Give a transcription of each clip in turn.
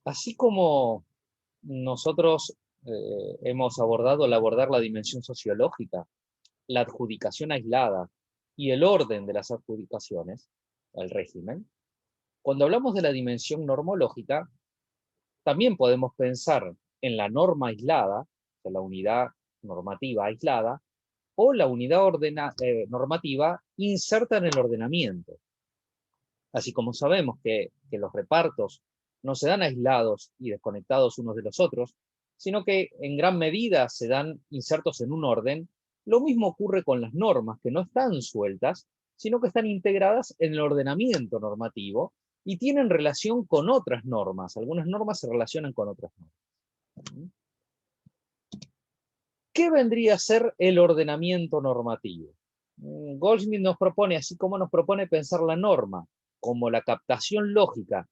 Así como nosotros hemos abordado al abordar la dimensión sociológica, la adjudicación aislada y el orden de las adjudicaciones, el régimen, cuando hablamos de la dimensión normológica, también podemos pensar en la norma aislada, o sea, la unidad normativa aislada, o la unidad normativa inserta en el ordenamiento. Así como sabemos que los repartos no se dan aislados y desconectados unos de los otros, sino que en gran medida se dan insertos en un orden, lo mismo ocurre con las normas, que no están sueltas, sino que están integradas en el ordenamiento normativo y tienen relación con otras normas. Algunas normas se relacionan con otras normas. ¿Qué vendría a ser el ordenamiento normativo? Goldsmith nos propone, así como nos propone pensar la norma como la captación lógica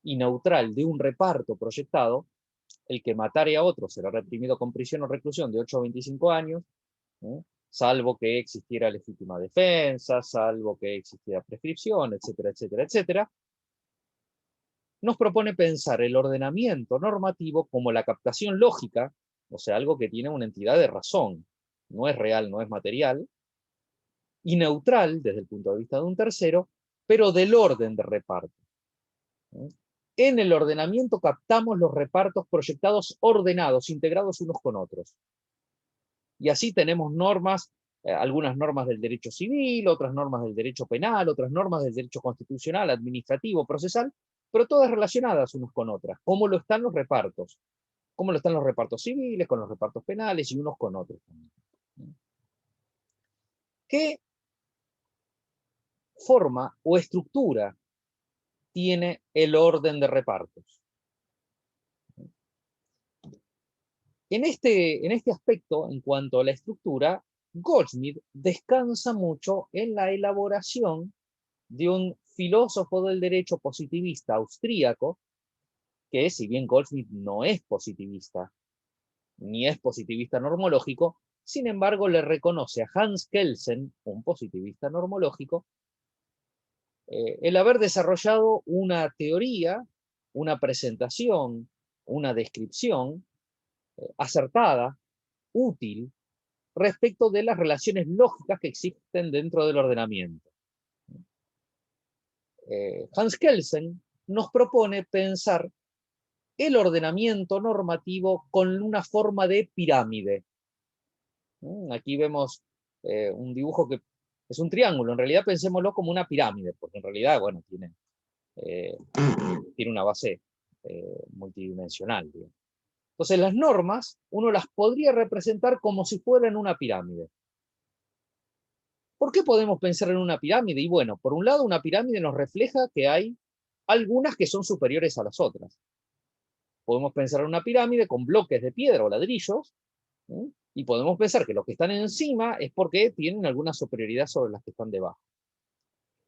y neutral de un reparto proyectado, el que matare a otro será reprimido con prisión o reclusión de 8 a 25 años, ¿eh? Salvo que existiera legítima defensa, salvo que existiera prescripción, etcétera, etcétera, etcétera. Nos propone pensar el ordenamiento normativo como la captación lógica, o sea, algo que tiene una entidad de razón, no es real, no es material, y neutral desde el punto de vista de un tercero, pero del orden de reparto. En el ordenamiento captamos los repartos proyectados ordenados, integrados unos con otros. Y así tenemos normas, algunas normas del derecho civil, otras normas del derecho penal, otras normas del derecho constitucional, administrativo, procesal, pero todas relacionadas unos con otras. ¿Cómo lo están los repartos? ¿Cómo lo están los repartos civiles, con los repartos penales y unos con otros? ¿Qué forma o estructura tiene el orden de repartos? En este aspecto, en cuanto a la estructura, Goldsmith descansa mucho en la elaboración de un filósofo del derecho positivista austríaco, que si bien Goldsmith no es positivista, ni es positivista normológico, sin embargo le reconoce a Hans Kelsen, un positivista normológico, el haber desarrollado una teoría, una presentación, una descripción acertada, útil, respecto de las relaciones lógicas que existen dentro del ordenamiento. Hans Kelsen nos propone pensar el ordenamiento normativo con una forma de pirámide. Aquí vemos un dibujo que es un triángulo, en realidad pensémoslo como una pirámide, porque en realidad, bueno, tiene una base multidimensional. Digamos. Entonces las normas uno las podría representar como si fueran una pirámide. ¿Por qué podemos pensar en una pirámide? Y bueno, por un lado, una pirámide nos refleja que hay algunas que son superiores a las otras. Podemos pensar en una pirámide con bloques de piedra o ladrillos, ¿sí? Y podemos pensar que los que están encima es porque tienen alguna superioridad sobre las que están debajo.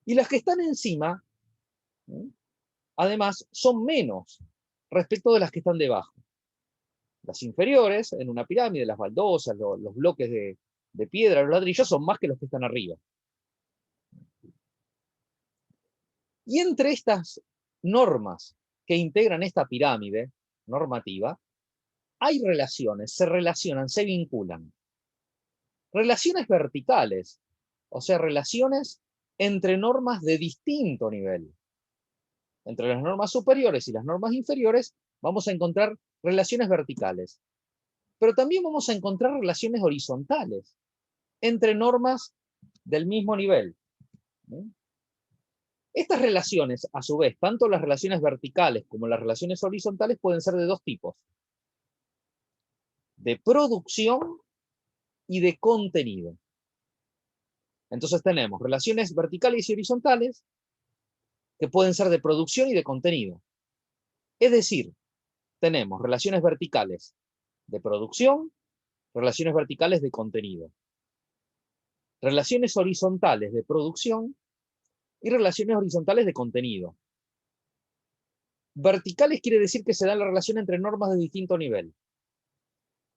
Y las que están encima, ¿sí? Además, son menos respecto de las que están debajo. Las inferiores, en una pirámide, las baldosas, los bloques de piedra, los ladrillos, son más que los que están arriba. Y entre estas normas que integran esta pirámide normativa, hay relaciones, se relacionan, se vinculan. Relaciones verticales, o sea, relaciones entre normas de distinto nivel. Entre las normas superiores y las normas inferiores vamos a encontrar relaciones verticales. Pero también vamos a encontrar relaciones horizontales entre normas del mismo nivel. Estas relaciones, a su vez, tanto las relaciones verticales como las relaciones horizontales pueden ser de dos tipos. De producción y de contenido. Entonces tenemos relaciones verticales y horizontales que pueden ser de producción y de contenido. Es decir, tenemos relaciones verticales de producción, relaciones verticales de contenido. Relaciones horizontales de producción y relaciones horizontales de contenido. Verticales quiere decir que se da la relación entre normas de distinto nivel.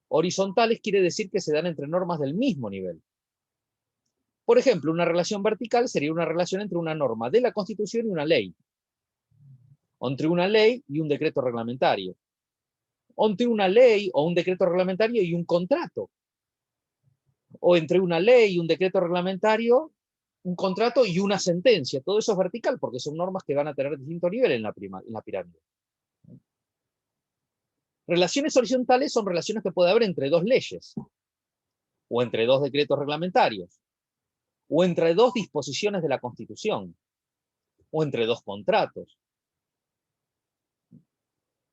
Horizontales quiere decir que se dan entre normas del mismo nivel. Por ejemplo, una relación vertical sería una relación entre una norma de la Constitución y una ley. o entre una ley y un decreto reglamentario, o entre una ley o un decreto reglamentario y un contrato, o entre una ley y un decreto reglamentario, un contrato y una sentencia. Todo eso es vertical porque son normas que van a tener distinto nivel en la pirámide. Relaciones horizontales son relaciones que puede haber entre dos leyes, o entre dos decretos reglamentarios, o entre dos disposiciones de la Constitución, o entre dos contratos.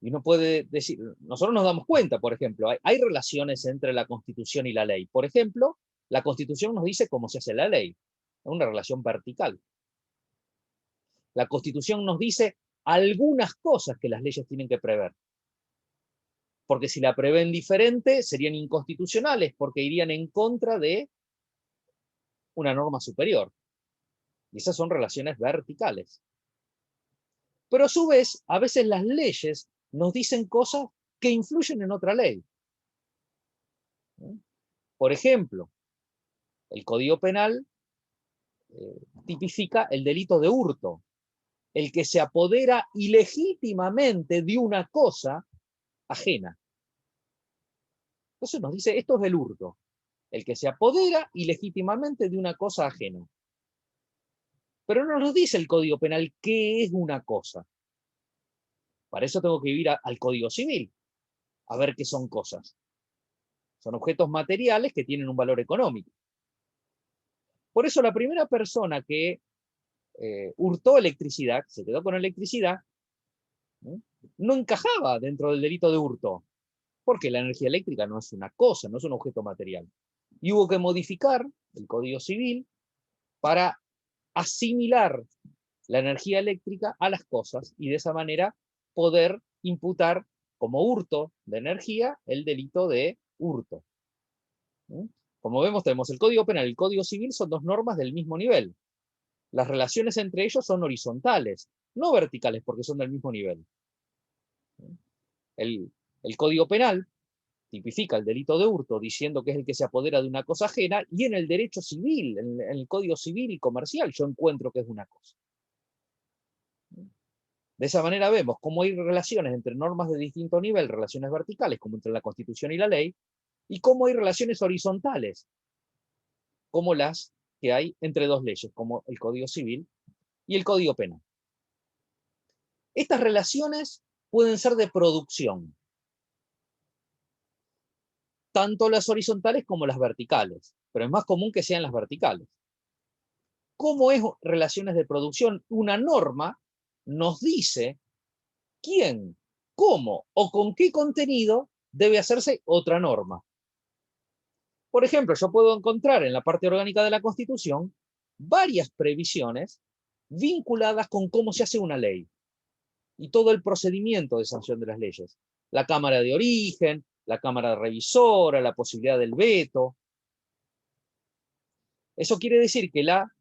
Y uno puede decir, nosotros nos damos cuenta, por ejemplo, hay relaciones entre la Constitución y la ley. Por ejemplo, la Constitución nos dice cómo se hace la ley, es una relación vertical. La Constitución nos dice algunas cosas que las leyes tienen que prever. Porque si la prevén diferente, serían inconstitucionales, porque irían en contra de una norma superior. Y esas son relaciones verticales. Pero a su vez, a veces las leyes nos dicen cosas que influyen en otra ley. Por ejemplo, el Código Penal tipifica el delito de hurto, el que se apodera ilegítimamente de una cosa ajena. Entonces nos dice, esto es el hurto, el que se apodera ilegítimamente de una cosa ajena. Pero no nos dice el Código Penal qué es una cosa. Para eso tengo que ir al Código Civil, a ver qué son cosas. Son objetos materiales que tienen un valor económico. Por eso la primera persona que hurtó electricidad, se quedó con electricidad, no encajaba dentro del delito de hurto, porque la energía eléctrica no es una cosa, no es un objeto material. Y hubo que modificar el Código Civil para asimilar la energía eléctrica a las cosas y de esa manera poder imputar como hurto de energía el delito de hurto. Como vemos, tenemos el Código Penal y el Código Civil, son dos normas del mismo nivel. Las relaciones entre ellos son horizontales, no verticales, porque son del mismo nivel. El Código Penal tipifica el delito de hurto diciendo que es el que se apodera de una cosa ajena, y en el derecho civil, en el Código Civil y Comercial, yo encuentro que es una cosa. De esa manera vemos cómo hay relaciones entre normas de distinto nivel, relaciones verticales, como entre la Constitución y la ley, y cómo hay relaciones horizontales, como las que hay entre dos leyes, como el Código Civil y el Código Penal. Estas relaciones pueden ser de producción, tanto las horizontales como las verticales, pero es más común que sean las verticales. ¿Cómo es relaciones de producción? Una norma nos dice quién, cómo o con qué contenido debe hacerse otra norma. Por ejemplo, yo puedo encontrar en la parte orgánica de la Constitución varias previsiones vinculadas con cómo se hace una ley y todo el procedimiento de sanción de las leyes. La Cámara de Origen, la Cámara Revisora, la posibilidad del veto. Eso quiere decir que la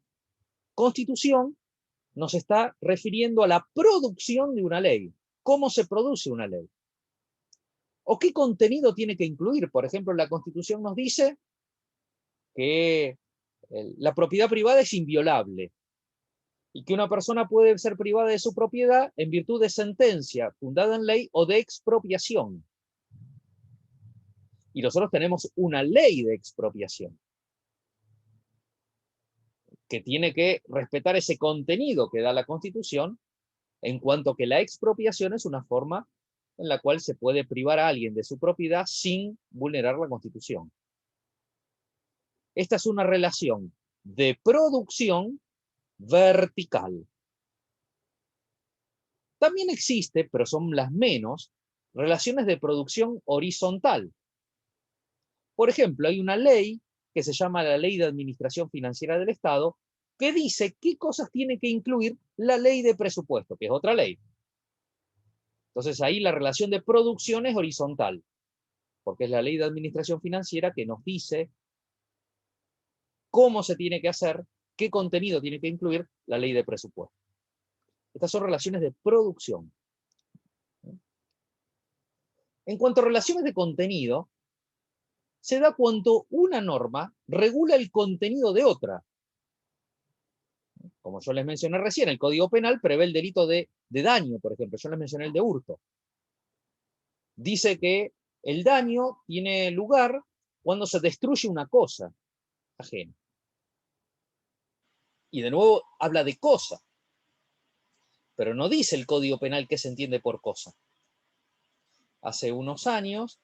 Constitución nos está refiriendo a la producción de una ley. ¿Cómo se produce una ley? ¿O qué contenido tiene que incluir? Por ejemplo, la Constitución nos dice que la propiedad privada es inviolable y que una persona puede ser privada de su propiedad en virtud de sentencia fundada en ley o de expropiación. Y nosotros tenemos una ley de expropiación que tiene que respetar ese contenido que da la Constitución, en cuanto que la expropiación es una forma en la cual se puede privar a alguien de su propiedad sin vulnerar la Constitución. Esta es una relación de producción vertical. También existe, pero son las menos, relaciones de producción horizontal. Por ejemplo, hay una ley que se llama la Ley de Administración Financiera del Estado, que dice qué cosas tiene que incluir la Ley de Presupuesto, que es otra ley. Entonces ahí la relación de producción es horizontal, porque es la Ley de Administración Financiera que nos dice cómo se tiene que hacer, qué contenido tiene que incluir la Ley de Presupuesto. Estas son relaciones de producción. En cuanto a relaciones de contenido, se da cuando una norma regula el contenido de otra. Como yo les mencioné recién, el Código Penal prevé el delito de daño, por ejemplo. Yo les mencioné el de hurto. Dice que el daño tiene lugar cuando se destruye una cosa ajena. Y de nuevo habla de cosa, pero no dice el Código Penal qué se entiende por cosa. Hace unos años,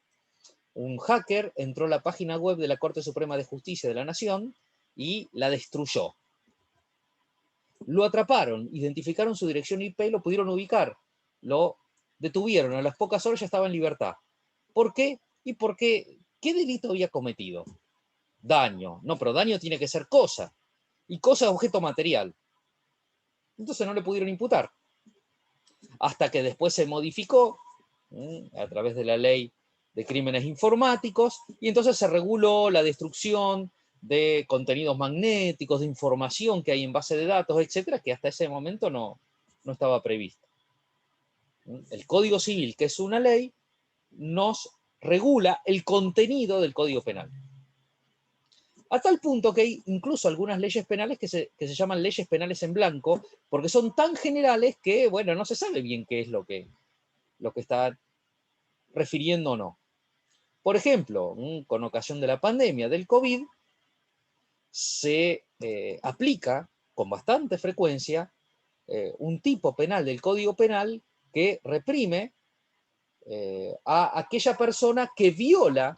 un hacker entró a la página web de la Corte Suprema de Justicia de la Nación y la destruyó. Lo atraparon, identificaron su dirección IP y lo pudieron ubicar. Lo detuvieron, a las pocas horas ya estaba en libertad. ¿Por qué? Y porque, ¿qué delito había cometido? Daño. No, pero daño tiene que ser cosa. Y cosa es objeto material. Entonces no le pudieron imputar. Hasta que después se modificó a través de la ley de crímenes informáticos, y entonces se reguló la destrucción de contenidos magnéticos, de información que hay en base de datos, etcétera, que hasta ese momento no estaba previsto. El Código Civil, que es una ley, nos regula el contenido del Código Penal. A tal punto que hay incluso algunas leyes penales que se llaman leyes penales en blanco, porque son tan generales que, bueno, no se sabe bien qué es lo que está refiriendo o no. Por ejemplo, con ocasión de la pandemia del COVID, se aplica con bastante frecuencia un tipo penal del Código Penal que reprime a aquella persona que viola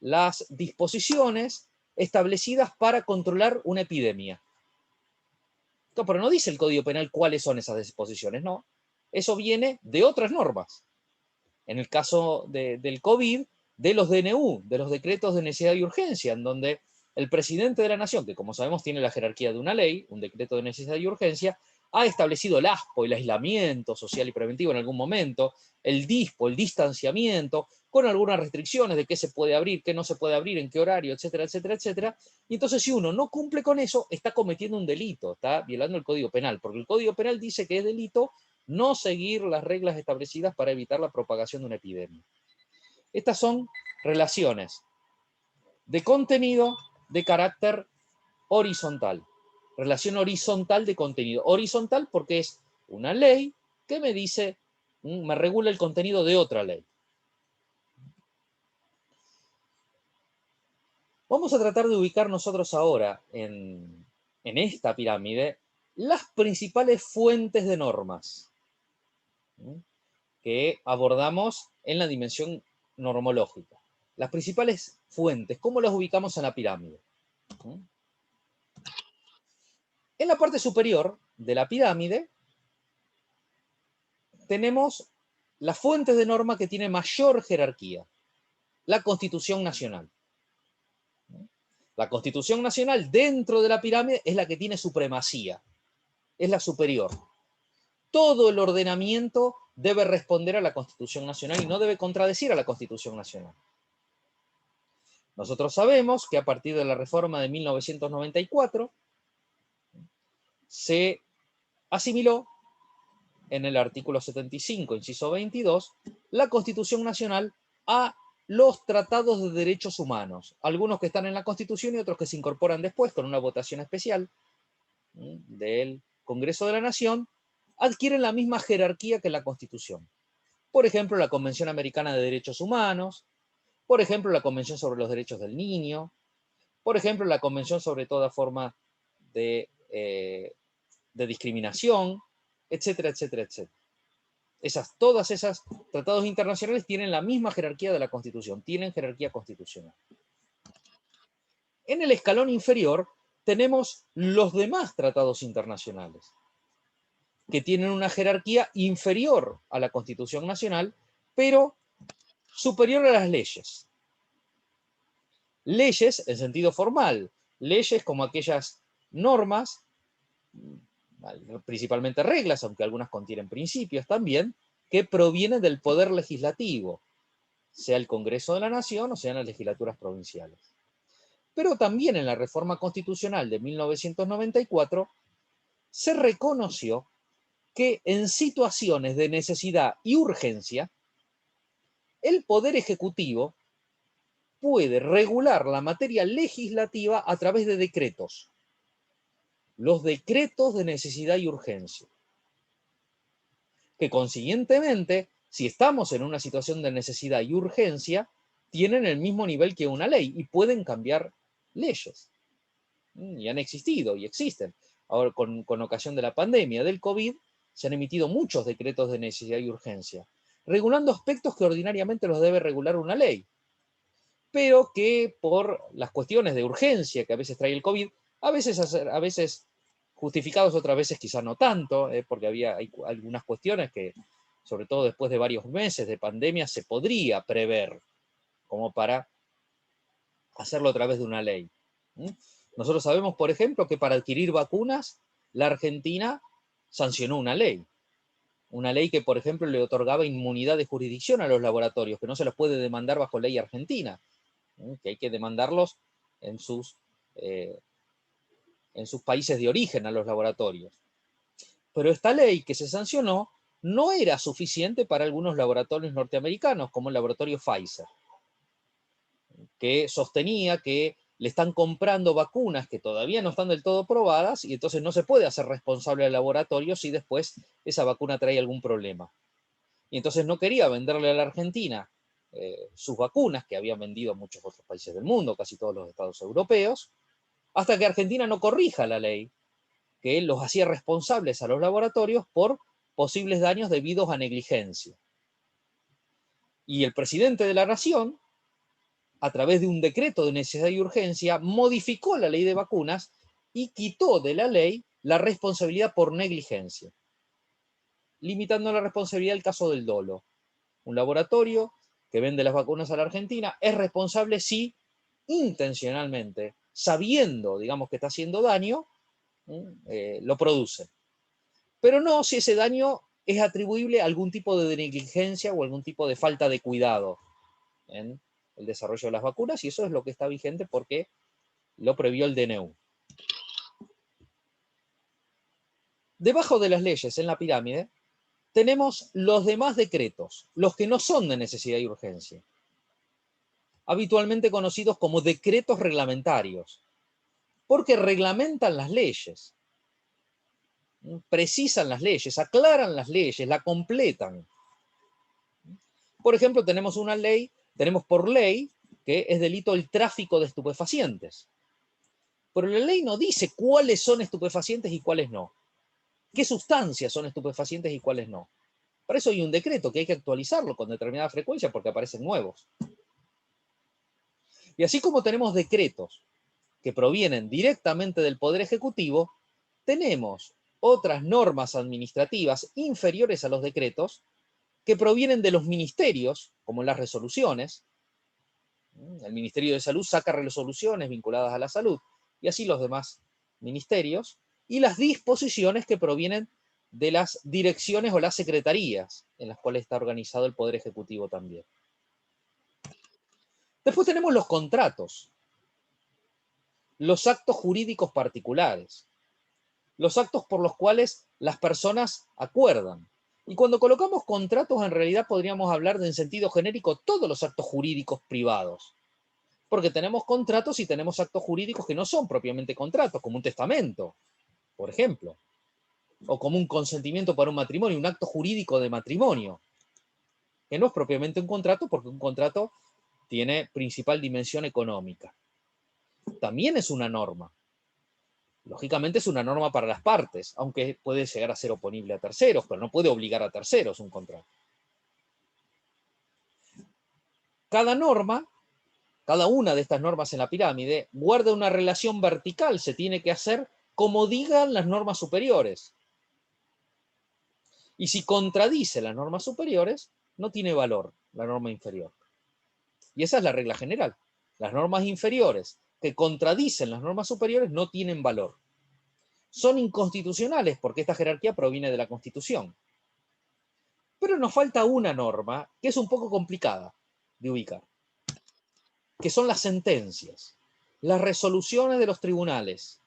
las disposiciones establecidas para controlar una epidemia. No, pero no dice el Código Penal cuáles son esas disposiciones, no. Eso viene de otras normas. En el caso del COVID, de los DNU, de los decretos de necesidad y urgencia, en donde el presidente de la nación, que como sabemos tiene la jerarquía de una ley, un decreto de necesidad y urgencia, ha establecido el ASPO, el aislamiento social y preventivo en algún momento, el DISPO, el distanciamiento, con algunas restricciones de qué se puede abrir, qué no se puede abrir, en qué horario, etcétera, etcétera, etcétera. Y entonces si uno no cumple con eso, está cometiendo un delito, está violando el Código Penal, porque el Código Penal dice que es delito no seguir las reglas establecidas para evitar la propagación de una epidemia. Estas son relaciones de contenido de carácter horizontal. Relación horizontal de contenido. Horizontal porque es una ley que me dice, me regula el contenido de otra ley. Vamos a tratar de ubicar nosotros ahora en esta pirámide las principales fuentes de normas que abordamos en la dimensión normológica. Las principales fuentes, ¿cómo las ubicamos en la pirámide? En la parte superior de la pirámide tenemos las fuentes de norma que tienen mayor jerarquía, la Constitución Nacional. La Constitución Nacional dentro de la pirámide es la que tiene supremacía, es la superior. Todo el ordenamiento debe responder a la Constitución Nacional y no debe contradecir a la Constitución Nacional. Nosotros sabemos que a partir de la reforma de 1994 se asimiló en el artículo 75, inciso 22, la Constitución Nacional a los tratados de derechos humanos, algunos que están en la Constitución y otros que se incorporan después con una votación especial del Congreso de la Nación, adquieren la misma jerarquía que la Constitución. Por ejemplo, la Convención Americana de Derechos Humanos, por ejemplo, la Convención sobre los Derechos del Niño, por ejemplo, la Convención sobre toda forma de discriminación, etcétera, etcétera, etcétera. Todas esas tratados internacionales tienen la misma jerarquía de la Constitución, tienen jerarquía constitucional. En el escalón inferior tenemos los demás tratados internacionales, que tienen una jerarquía inferior a la Constitución Nacional, pero superior a las leyes. Leyes en sentido formal, leyes como aquellas normas, principalmente reglas, aunque algunas contienen principios también, que provienen del poder legislativo, sea el Congreso de la Nación o sean las legislaturas provinciales. Pero también en la reforma constitucional de 1994 se reconoció que en situaciones de necesidad y urgencia, el Poder Ejecutivo puede regular la materia legislativa a través de decretos. los decretos de necesidad y urgencia, que consiguientemente, si estamos en una situación de necesidad y urgencia, tienen el mismo nivel que una ley y pueden cambiar leyes. Y han existido y existen. Ahora, con ocasión de la pandemia del COVID, se han emitido muchos decretos de necesidad y urgencia, regulando aspectos que ordinariamente los debe regular una ley, pero que por las cuestiones de urgencia que a veces trae el COVID, a veces justificados, otras veces quizás no tanto, porque hay algunas cuestiones que, sobre todo después de varios meses de pandemia, se podría prever como para hacerlo a través de una ley. Nosotros sabemos, por ejemplo, que para adquirir vacunas, la Argentina sancionó una ley que, por ejemplo, le otorgaba inmunidad de jurisdicción a los laboratorios, que no se los puede demandar bajo ley argentina, que hay que demandarlos en sus países de origen a los laboratorios. Pero esta ley que se sancionó no era suficiente para algunos laboratorios norteamericanos, como el laboratorio Pfizer, que sostenía que le están comprando vacunas que todavía no están del todo probadas y entonces no se puede hacer responsable al laboratorio si después esa vacuna trae algún problema. Y entonces no quería venderle a la Argentina sus vacunas, que habían vendido a muchos otros países del mundo, casi todos los estados europeos, hasta que Argentina no corrija la ley que los hacía responsables a los laboratorios por posibles daños debidos a negligencia. Y el presidente de la Nación, a través de un decreto de necesidad y urgencia, modificó la ley de vacunas y quitó de la ley la responsabilidad por negligencia, limitando la responsabilidad al caso del dolo. Un laboratorio que vende las vacunas a la Argentina es responsable si intencionalmente, sabiendo, digamos, que está haciendo daño, lo produce. Pero no si ese daño es atribuible a algún tipo de negligencia o algún tipo de falta de cuidado en el desarrollo de las vacunas, y eso es lo que está vigente porque lo previó el DNU. Debajo de las leyes, en la pirámide, tenemos los demás decretos, los que no son de necesidad y urgencia, habitualmente conocidos como decretos reglamentarios, porque reglamentan las leyes, precisan las leyes, aclaran las leyes, la completan. Por ejemplo, tenemos por ley que es delito el tráfico de estupefacientes. Pero la ley no dice cuáles son estupefacientes y cuáles no. ¿Qué sustancias son estupefacientes y cuáles no? Para eso hay un decreto que hay que actualizarlo con determinada frecuencia porque aparecen nuevos. Y así como tenemos decretos que provienen directamente del Poder Ejecutivo, tenemos otras normas administrativas inferiores a los decretos que provienen de los ministerios, como las resoluciones. El Ministerio de Salud saca resoluciones vinculadas a la salud, y así los demás ministerios, y las disposiciones que provienen de las direcciones o las secretarías en las cuales está organizado el Poder Ejecutivo también. Después tenemos los contratos, los actos jurídicos particulares, los actos por los cuales las personas acuerdan. Y cuando colocamos contratos, en realidad podríamos hablar de, en sentido genérico, todos los actos jurídicos privados. Porque tenemos contratos y tenemos actos jurídicos que no son propiamente contratos, como un testamento, por ejemplo, o como un consentimiento para un matrimonio, un acto jurídico de matrimonio, que no es propiamente un contrato, porque un contrato tiene principal dimensión económica. También es una norma. Lógicamente es una norma para las partes, aunque puede llegar a ser oponible a terceros, pero no puede obligar a terceros un contrato. Cada norma, cada una de estas normas en la pirámide, guarda una relación vertical, se tiene que hacer como digan las normas superiores. Y si contradice las normas superiores, no tiene valor la norma inferior. Y esa es la regla general. Las normas inferiores que contradicen las normas superiores no tienen valor. Son inconstitucionales porque esta jerarquía proviene de la Constitución. Pero nos falta una norma que es un poco complicada de ubicar, que son las sentencias, las resoluciones de los tribunales.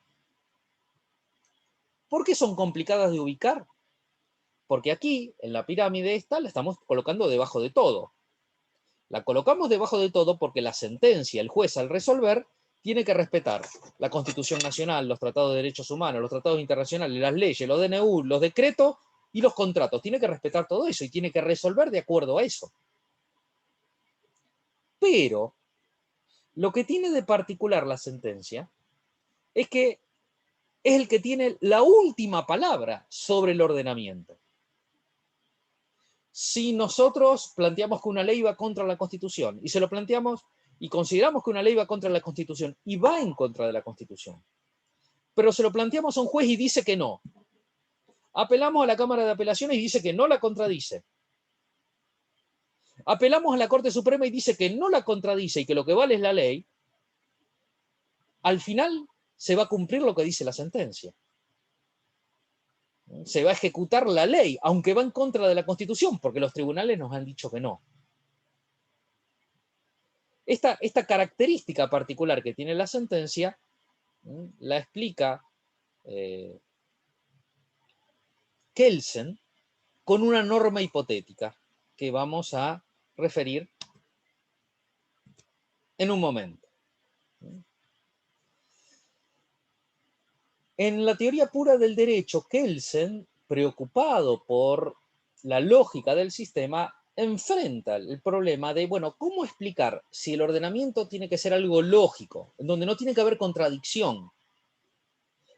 ¿Por qué son complicadas de ubicar? Porque aquí, en la pirámide esta, la estamos colocando debajo de todo. La colocamos debajo de todo porque la sentencia, el juez al resolver, tiene que respetar la Constitución Nacional, los tratados de derechos humanos, los tratados internacionales, las leyes, los DNU, los decretos y los contratos. Tiene que respetar todo eso y tiene que resolver de acuerdo a eso. Pero lo que tiene de particular la sentencia es que es el que tiene la última palabra sobre el ordenamiento. Si nosotros planteamos que una ley va contra la Constitución y se lo planteamos y consideramos que una ley va contra la Constitución y va en contra de la Constitución, pero se lo planteamos a un juez y dice que no, apelamos a la Cámara de Apelaciones y dice que no la contradice, apelamos a la Corte Suprema y dice que no la contradice y que lo que vale es la ley, al final se va a cumplir lo que dice la sentencia. Se va a ejecutar la ley, aunque va en contra de la Constitución, porque los tribunales nos han dicho que no. Esta característica particular que tiene la sentencia la explica Kelsen con una norma hipotética que vamos a referir en un momento. En la teoría pura del derecho, Kelsen, preocupado por la lógica del sistema, enfrenta el problema de, bueno, ¿cómo explicar si el ordenamiento tiene que ser algo lógico, en donde no tiene que haber contradicción,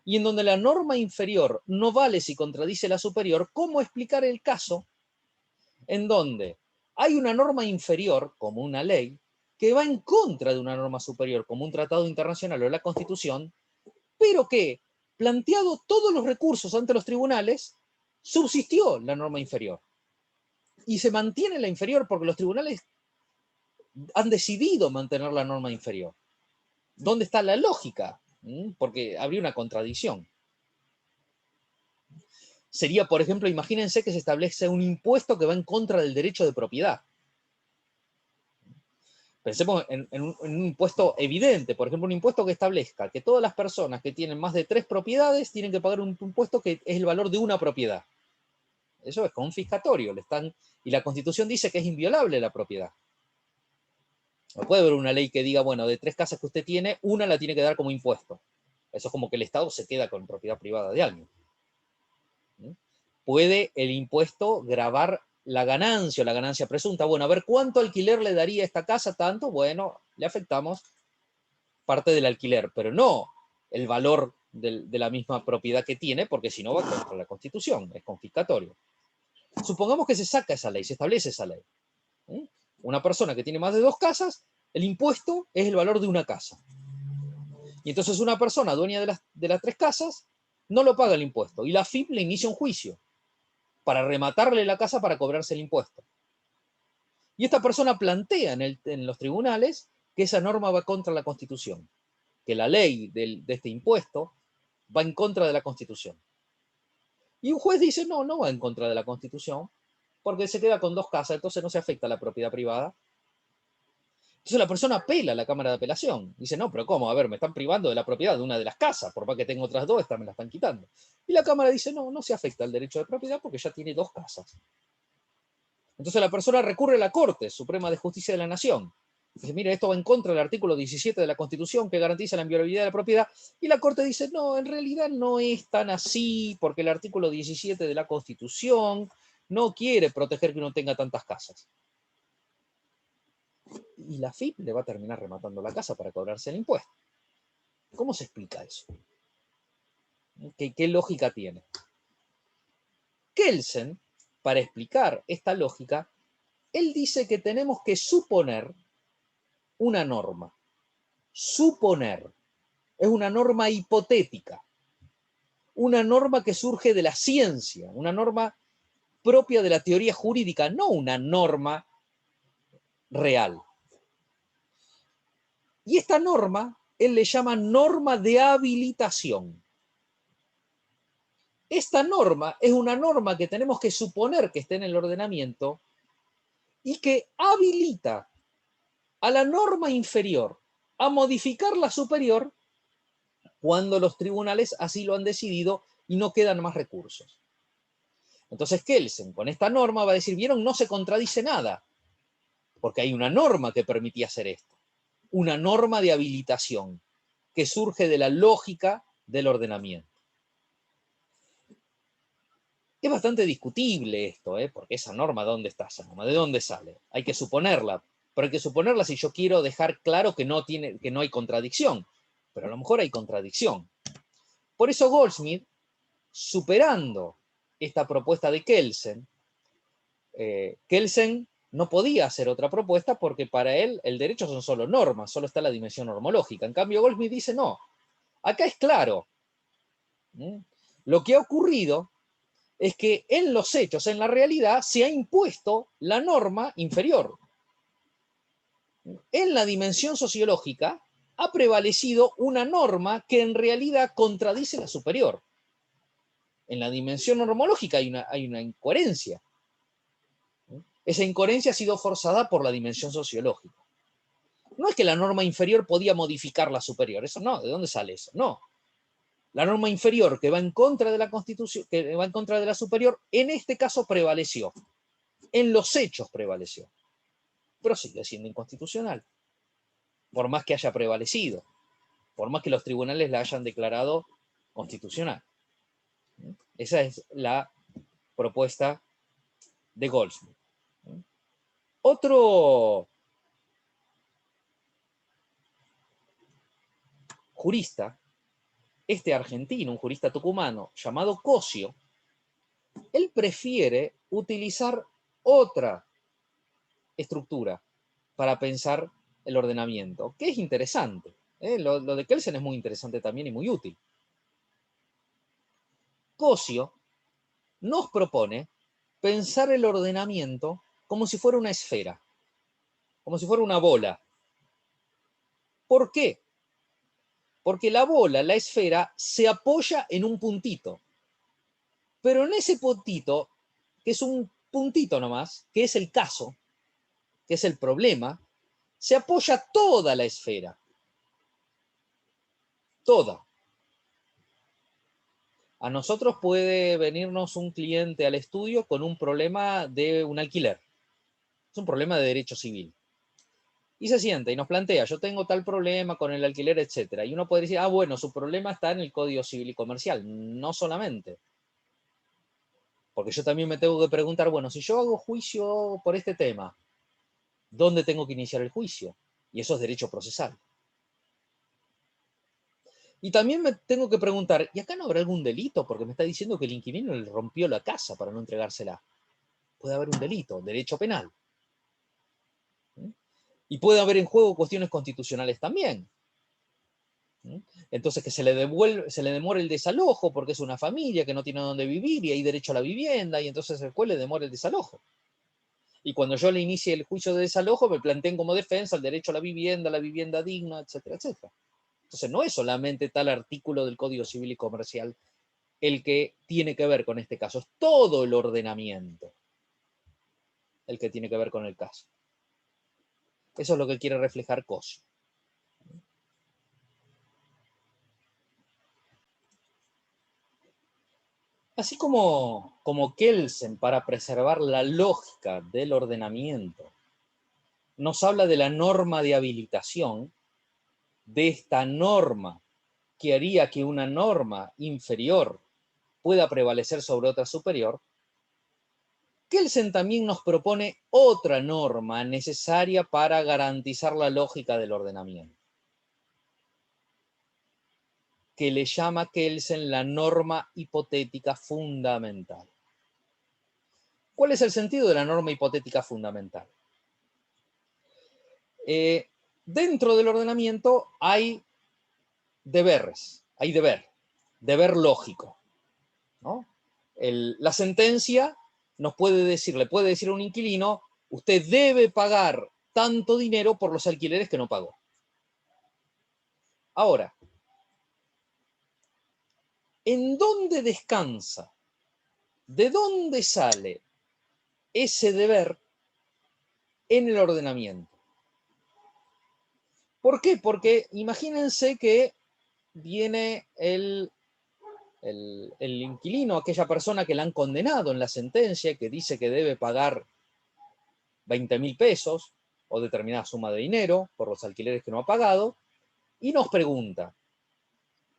y en donde la norma inferior no vale si contradice la superior? ¿Cómo explicar el caso en donde hay una norma inferior, como una ley, que va en contra de una norma superior, como un tratado internacional o la Constitución, pero que, planteado todos los recursos ante los tribunales, subsistió la norma inferior? Y se mantiene la inferior porque los tribunales han decidido mantener la norma inferior. ¿Dónde está la lógica? Porque habría una contradicción. Sería, por ejemplo, imagínense que se establece un impuesto que va en contra del derecho de propiedad. Pensemos en un impuesto evidente, por ejemplo, un impuesto que establezca que todas las personas que tienen más de 3 propiedades tienen que pagar un impuesto que es el valor de una propiedad. Eso es confiscatorio, y la Constitución dice que es inviolable la propiedad. No puede haber una ley que diga, bueno, de 3 casas que usted tiene, una la tiene que dar como impuesto. Eso es como que el Estado se queda con propiedad privada de alguien. Puede el impuesto gravar la ganancia o la ganancia presunta. Bueno, a ver, ¿cuánto alquiler le daría a esta casa? Tanto, bueno, le afectamos parte del alquiler, pero no el valor de la misma propiedad que tiene, porque si no va contra la Constitución, es confiscatorio. Supongamos que se saca esa ley, se establece esa ley. Una persona que tiene más de 2 casas, el impuesto es el valor de una casa. Y entonces una persona dueña de las 3 casas no lo paga el impuesto, y la AFIP le inicia un juicio para rematarle la casa para cobrarse el impuesto. Y esta persona plantea en los tribunales que esa norma va contra la Constitución, que la ley de este impuesto va en contra de la Constitución. Y un juez dice, no, no va en contra de la Constitución, porque se queda con 2 casas, entonces no se afecta a la propiedad privada. Entonces la persona apela a la Cámara de Apelación. Dice, no, pero ¿cómo? A ver, me están privando de la propiedad de una de las casas, por más que tengo otras 2, estas me la están quitando. Y la Cámara dice, no, no se afecta al derecho de propiedad porque ya tiene 2 casas. Entonces la persona recurre a la Corte Suprema de Justicia de la Nación. Dice, mira, esto va en contra del artículo 17 de la Constitución que garantiza la inviolabilidad de la propiedad. Y la Corte dice, no, en realidad no es tan así, porque el artículo 17 de la Constitución no quiere proteger que uno tenga tantas casas. Y la AFIP le va a terminar rematando la casa para cobrarse el impuesto. ¿Cómo se explica eso? ¿Qué lógica tiene? Kelsen, para explicar esta lógica, él dice que tenemos que suponer una norma. Suponer. Es una norma hipotética. Una norma que surge de la ciencia. Una norma propia de la teoría jurídica, no una norma real. Y esta norma, él le llama norma de habilitación. Esta norma es una norma que tenemos que suponer que esté en el ordenamiento y que habilita a la norma inferior a modificar la superior cuando los tribunales así lo han decidido y no quedan más recursos. Entonces Kelsen con esta norma va a decir, ¿vieron? No se contradice nada, porque hay una norma que permitía hacer esto. Una norma de habilitación. que surge de la lógica del ordenamiento. Es bastante discutible esto, porque esa norma, ¿dónde está esa norma? ¿De dónde sale? Hay que suponerla, pero hay que suponerla si yo quiero dejar claro que no hay contradicción, pero a lo mejor hay contradicción. Por eso Goldschmidt, superando esta propuesta de Kelsen, Kelsen no podía hacer otra propuesta porque para él el derecho son solo normas, solo está la dimensión normológica. En cambio, Goldschmidt dice, no, acá es claro. Lo que ha ocurrido es que en los hechos, en la realidad, se ha impuesto la norma inferior. En la dimensión sociológica ha prevalecido una norma que en realidad contradice la superior. En la dimensión normológica hay una incoherencia. Esa incoherencia ha sido forzada por la dimensión sociológica. No es que la norma inferior podía modificar la superior, eso no, ¿de dónde sale eso? No. La norma inferior que va en contra de la Constitución, que va en contra de la superior, en este caso prevaleció. En los hechos prevaleció. Pero sigue siendo inconstitucional. Por más que haya prevalecido. Por más que los tribunales la hayan declarado constitucional. Esa es la propuesta de Goldschmidt. Otro jurista, argentino, un jurista tucumano, llamado Cosio, él prefiere utilizar otra estructura para pensar el ordenamiento, que es interesante. Lo de Kelsen es muy interesante también y muy útil. Cosio nos propone pensar el ordenamiento como si fuera una esfera, como si fuera una bola. ¿Por qué? Porque la bola, la esfera, se apoya en un puntito. Pero en ese puntito, que es un puntito nomás, que es el caso, que es el problema, se apoya toda la esfera. Toda. A nosotros puede venirnos un cliente al estudio con un problema de un alquiler. Es un problema de derecho civil. Y se sienta y nos plantea, yo tengo tal problema con el alquiler, etc. Y uno puede decir, bueno, su problema está en el Código Civil y Comercial. No solamente. Porque yo también me tengo que preguntar, bueno, si yo hago juicio por este tema, ¿dónde tengo que iniciar el juicio? Y eso es derecho procesal. Y también me tengo que preguntar, ¿y acá no habrá algún delito? Porque me está diciendo que el inquilino le rompió la casa para no entregársela. Puede haber un delito, derecho penal. Y puede haber en juego cuestiones constitucionales también. Entonces que se le demore el desalojo porque es una familia que no tiene dónde vivir y hay derecho a la vivienda y entonces el juez le demora el desalojo. Y cuando yo le inicie el juicio de desalojo me planteen como defensa el derecho a la vivienda digna, etcétera, etcétera. Entonces no es solamente tal artículo del Código Civil y Comercial el que tiene que ver con este caso, es todo el ordenamiento el que tiene que ver con el caso. Eso es lo que quiere reflejar Cosio. Así como Kelsen, para preservar la lógica del ordenamiento, nos habla de la norma de habilitación, de esta norma que haría que una norma inferior pueda prevalecer sobre otra superior, Kelsen también nos propone otra norma necesaria para garantizar la lógica del ordenamiento, que le llama Kelsen la norma hipotética fundamental. ¿Cuál es el sentido de la norma hipotética fundamental? Dentro del ordenamiento hay deberes, hay deber lógico, ¿no? La sentencia nos puede decir, le puede decir a un inquilino, usted debe pagar tanto dinero por los alquileres que no pagó. Ahora, ¿en dónde descansa? ¿De dónde sale ese deber en el ordenamiento? ¿Por qué? Porque imagínense que viene el inquilino, aquella persona que la han condenado en la sentencia, que dice que debe pagar 20.000 pesos o determinada suma de dinero por los alquileres que no ha pagado, y nos pregunta,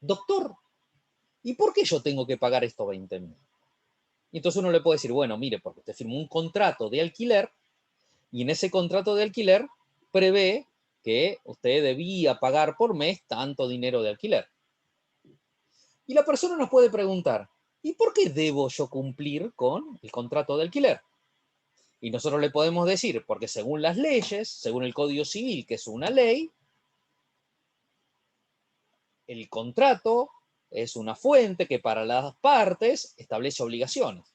doctor, ¿y por qué yo tengo que pagar estos 20.000? Y entonces uno le puede decir, bueno, mire, porque usted firmó un contrato de alquiler y en ese contrato de alquiler prevé que usted debía pagar por mes tanto dinero de alquiler. Y la persona nos puede preguntar, ¿y por qué debo yo cumplir con el contrato de alquiler? Y nosotros le podemos decir, porque según las leyes, según el Código Civil, que es una ley, el contrato es una fuente que para las partes establece obligaciones.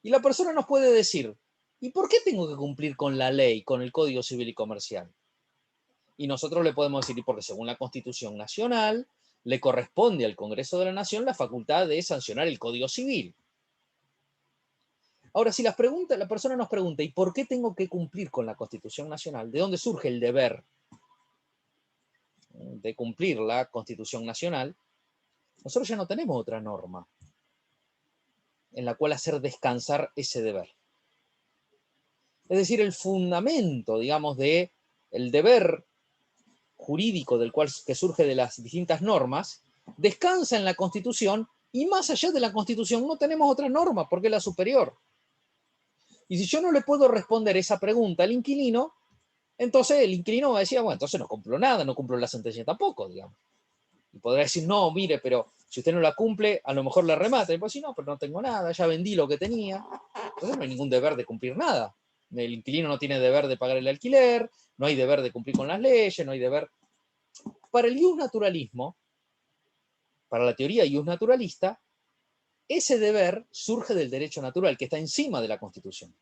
Y la persona nos puede decir, ¿y por qué tengo que cumplir con la ley, con el Código Civil y Comercial? Y nosotros le podemos decir, porque según la Constitución Nacional, le corresponde al Congreso de la Nación la facultad de sancionar el Código Civil. Ahora, si la persona nos pregunta, ¿y por qué tengo que cumplir con la Constitución Nacional? ¿De dónde surge el deber de cumplir la Constitución Nacional? Nosotros ya no tenemos otra norma en la cual hacer descansar ese deber. Es decir, el fundamento, digamos, de el deber jurídico del cual que surge de las distintas normas, descansa en la Constitución y más allá de la Constitución no tenemos otra norma porque es la superior. Y si yo no le puedo responder esa pregunta al inquilino, entonces el inquilino va a decir, bueno, entonces no cumplo nada, no cumplo la sentencia tampoco, digamos. Y podrá decir, no, mire, pero si usted no la cumple, a lo mejor la remata. Y pues sí, no, pero no tengo nada, ya vendí lo que tenía. Entonces no hay ningún deber de cumplir nada. El inquilino no tiene deber de pagar el alquiler, no hay deber de cumplir con las leyes, no hay deber. Para el iusnaturalismo, para la teoría iusnaturalista, ese deber surge del derecho natural, que está encima de la Constitución.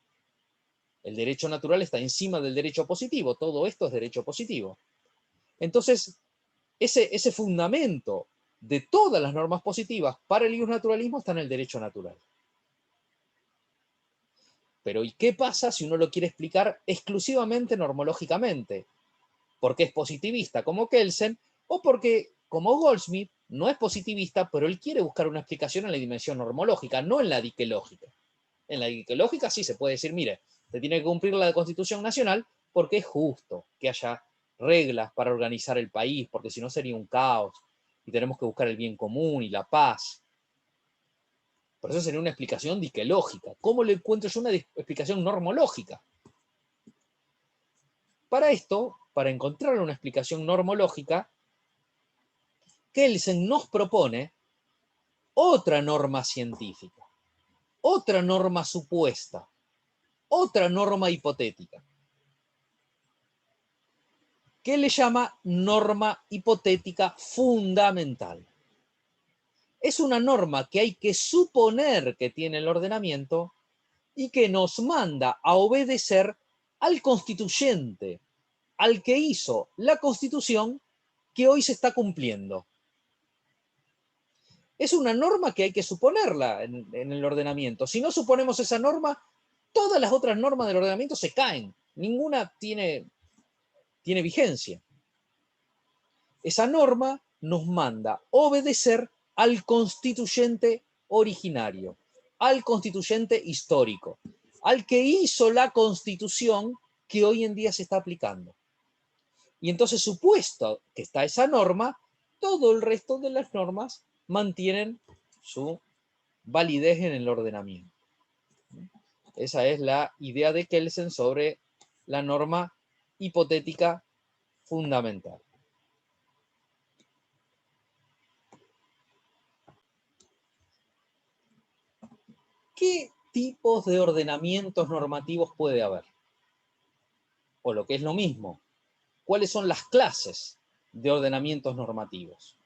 El derecho natural está encima del derecho positivo, todo esto es derecho positivo. Entonces, ese fundamento de todas las normas positivas para el iusnaturalismo está en el derecho natural. Pero ¿y qué pasa si uno lo quiere explicar exclusivamente normológicamente? Porque es positivista como Kelsen, o porque, como Goldsmith, no es positivista, pero él quiere buscar una explicación en la dimensión normológica, no en la diquelógica. En la diquelógica sí se puede decir, mire, se tiene que cumplir la Constitución Nacional porque es justo que haya reglas para organizar el país, porque si no sería un caos, y tenemos que buscar el bien común y la paz. Por eso sería una explicación diquelógica. ¿Cómo le encuentro yo una explicación normológica? Para esto, para encontrar una explicación normológica, Kelsen nos propone otra norma científica, otra norma supuesta, otra norma hipotética, que le llama norma hipotética fundamental. Es una norma que hay que suponer que tiene el ordenamiento y que nos manda a obedecer al constituyente, al que hizo la Constitución que hoy se está cumpliendo. Es una norma que hay que suponerla en el ordenamiento. Si no suponemos esa norma, todas las otras normas del ordenamiento se caen. Ninguna tiene vigencia. Esa norma nos manda obedecer al constituyente originario, al constituyente histórico, al que hizo la Constitución que hoy en día se está aplicando. Y entonces, supuesto que está esa norma, todo el resto de las normas mantienen su validez en el ordenamiento. Esa es la idea de Kelsen sobre la norma hipotética fundamental. ¿Qué tipos de ordenamientos normativos puede haber? O lo que es lo mismo, ¿cuáles son las clases de ordenamientos normativos?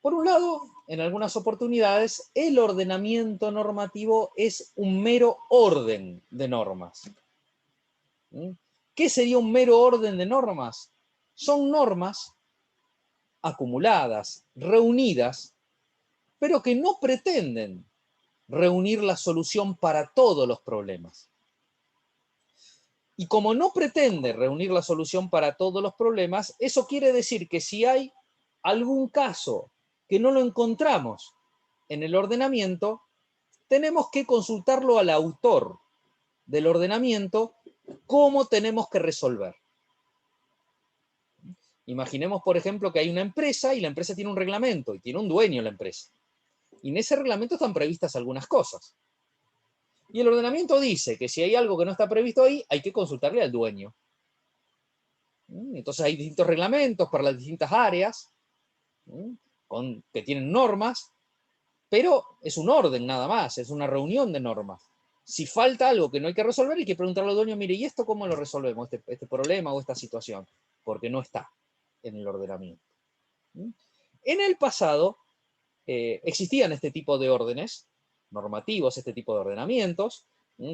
Por un lado, en algunas oportunidades, el ordenamiento normativo es un mero orden de normas. ¿Qué sería un mero orden de normas? Son normas acumuladas, reunidas, pero que no pretenden reunir la solución para todos los problemas. Y como no pretende reunir la solución para todos los problemas, eso quiere decir que si hay algún caso que no lo encontramos en el ordenamiento, tenemos que consultarlo al autor del ordenamiento cómo tenemos que resolver. Imaginemos, por ejemplo, que hay una empresa y la empresa tiene un reglamento y tiene un dueño la empresa. Y en ese reglamento están previstas algunas cosas. Y el ordenamiento dice que si hay algo que no está previsto ahí, hay que consultarle al dueño. Entonces hay distintos reglamentos para las distintas áreas, que tienen normas, pero es un orden nada más, es una reunión de normas. Si falta algo que no hay que resolver, hay que preguntarle al dueño, mire, ¿y esto cómo lo resolvemos, este problema o esta situación? Porque no está en el ordenamiento. En el pasado existían este tipo de órdenes normativos, este tipo de ordenamientos.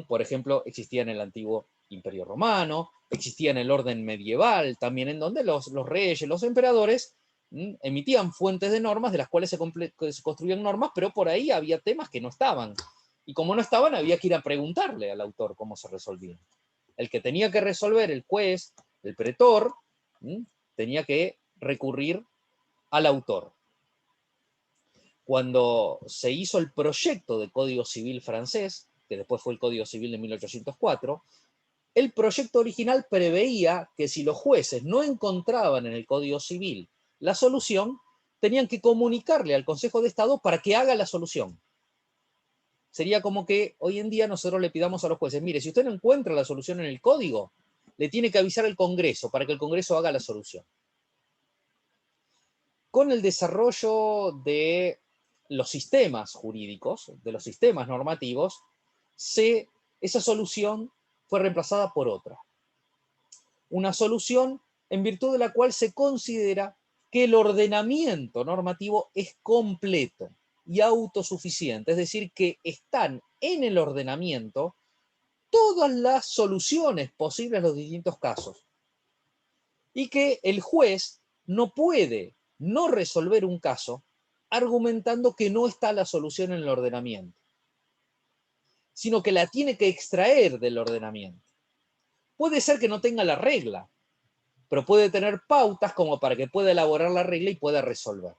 Por ejemplo, existía en el antiguo Imperio Romano, existía en el orden medieval también, en donde los reyes, los emperadores, emitían fuentes de normas de las cuales se construían normas, pero por ahí había temas que no estaban. Y como no estaban, había que ir a preguntarle al autor cómo se resolvían. El que tenía que resolver, el juez, el pretor, tenía que recurrir al autor. Cuando se hizo el proyecto de Código Civil francés, que después fue el Código Civil de 1804, el proyecto original preveía que si los jueces no encontraban en el Código Civil la solución, tenían que comunicarle al Consejo de Estado para que haga la solución. Sería como que hoy en día nosotros le pidamos a los jueces, mire, si usted no encuentra la solución en el Código, le tiene que avisar al Congreso para que el Congreso haga la solución. Con el desarrollo de los sistemas jurídicos, de los sistemas normativos, esa solución fue reemplazada por otra. Una solución en virtud de la cual se considera que el ordenamiento normativo es completo y autosuficiente, es decir, que están en el ordenamiento todas las soluciones posibles a los distintos casos. Y que el juez no puede no resolver un caso argumentando que no está la solución en el ordenamiento, sino que la tiene que extraer del ordenamiento. Puede ser que no tenga la regla, pero puede tener pautas como para que pueda elaborar la regla y pueda resolver.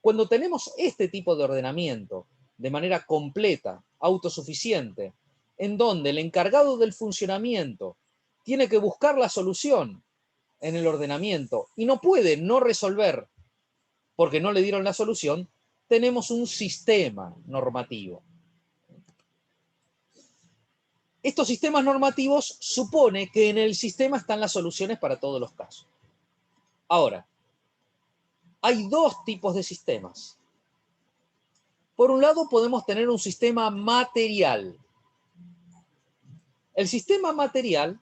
Cuando tenemos este tipo de ordenamiento de manera completa, autosuficiente, en donde el encargado del funcionamiento tiene que buscar la solución en el ordenamiento y no puede no resolver porque no le dieron la solución, tenemos un sistema normativo. Estos sistemas normativos supone que en el sistema están las soluciones para todos los casos. Ahora, hay dos tipos de sistemas. Por un lado, podemos tener un sistema material. El sistema material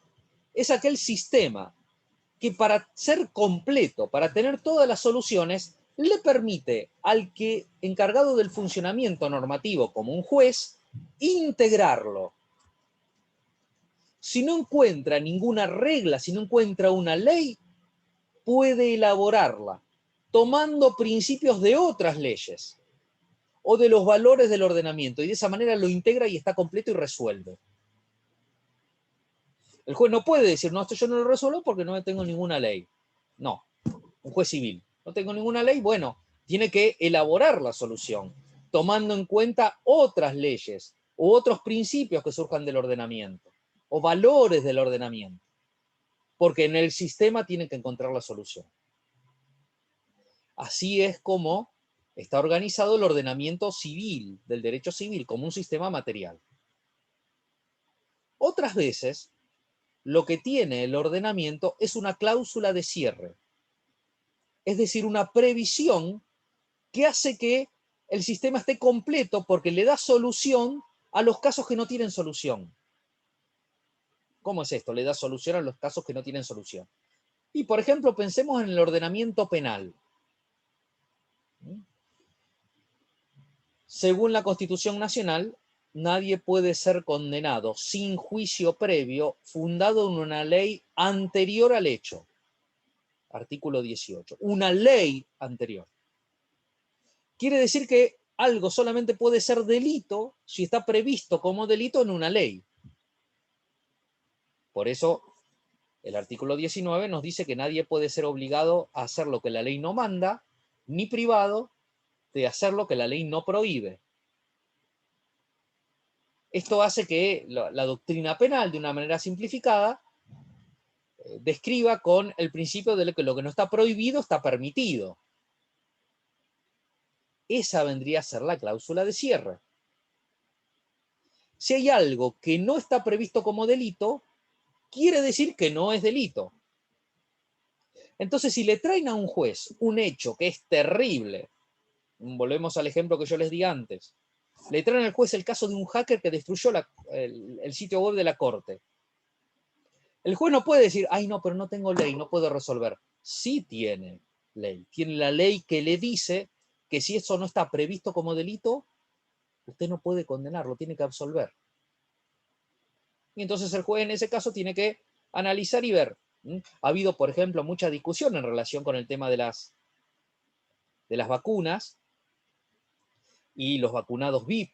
es aquel sistema que para ser completo, para tener todas las soluciones, le permite al que encargado del funcionamiento normativo, como un juez, integrarlo. Si no encuentra ninguna regla, si no encuentra una ley, puede elaborarla, tomando principios de otras leyes o de los valores del ordenamiento, y de esa manera lo integra y está completo y resuelve. El juez no puede decir, no, esto yo no lo resuelvo porque no tengo ninguna ley. No, un juez civil. No tengo ninguna ley, bueno, tiene que elaborar la solución, tomando en cuenta otras leyes u otros principios que surjan del ordenamiento, o valores del ordenamiento, porque en el sistema tiene que encontrar la solución. Así es como está organizado el ordenamiento civil, del derecho civil, como un sistema material. Otras veces, lo que tiene el ordenamiento es una cláusula de cierre, es decir, una previsión que hace que el sistema esté completo porque le da solución a los casos que no tienen solución. ¿Cómo es esto? Le da solución a los casos que no tienen solución. Y, por ejemplo, pensemos en el ordenamiento penal. Según la Constitución Nacional, nadie puede ser condenado sin juicio previo fundado en una ley anterior al hecho. Artículo 18. Una ley anterior. Quiere decir que algo solamente puede ser delito si está previsto como delito en una ley. Por eso, el artículo 19 nos dice que nadie puede ser obligado a hacer lo que la ley no manda, ni privado de hacer lo que la ley no prohíbe. Esto hace que la doctrina penal, de una manera simplificada, describa con el principio de que lo que no está prohibido está permitido. Esa vendría a ser la cláusula de cierre. Si hay algo que no está previsto como delito, quiere decir que no es delito. Entonces, si le traen a un juez un hecho que es terrible, volvemos al ejemplo que yo les di antes, le traen al juez el caso de un hacker que destruyó el sitio web de la corte. El juez no puede decir, ay no, pero no tengo ley, no puedo resolver. Sí tiene ley. Tiene la ley que le dice que si eso no está previsto como delito, usted no puede condenarlo, tiene que absolver. Y entonces el juez en ese caso tiene que analizar y ver. Ha habido, por ejemplo, mucha discusión en relación con el tema de las vacunas y los vacunados VIP,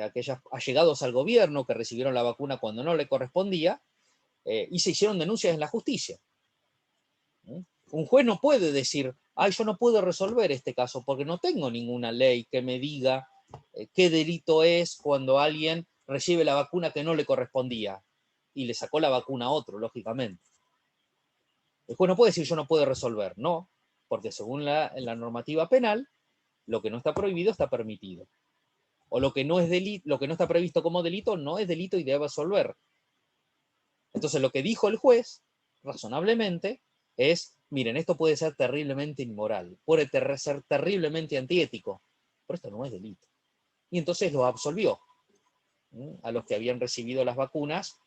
aquellos allegados al gobierno que recibieron la vacuna cuando no le correspondía, y se hicieron denuncias en la justicia. Un juez no puede decir, ay, yo no puedo resolver este caso porque no tengo ninguna ley que me diga qué delito es cuando alguien recibe la vacuna que no le correspondía y le sacó la vacuna a otro, lógicamente. El juez no puede decir, yo no puedo resolver, no, porque según la normativa penal, lo que no está prohibido está permitido. O lo que no es delito, lo que no está previsto como delito no es delito y debe resolver. Entonces lo que dijo el juez, razonablemente, es, miren, esto puede ser terriblemente inmoral, puede ser terriblemente antiético, pero esto no es delito. Y entonces lo absolvió a los que habían recibido las vacunas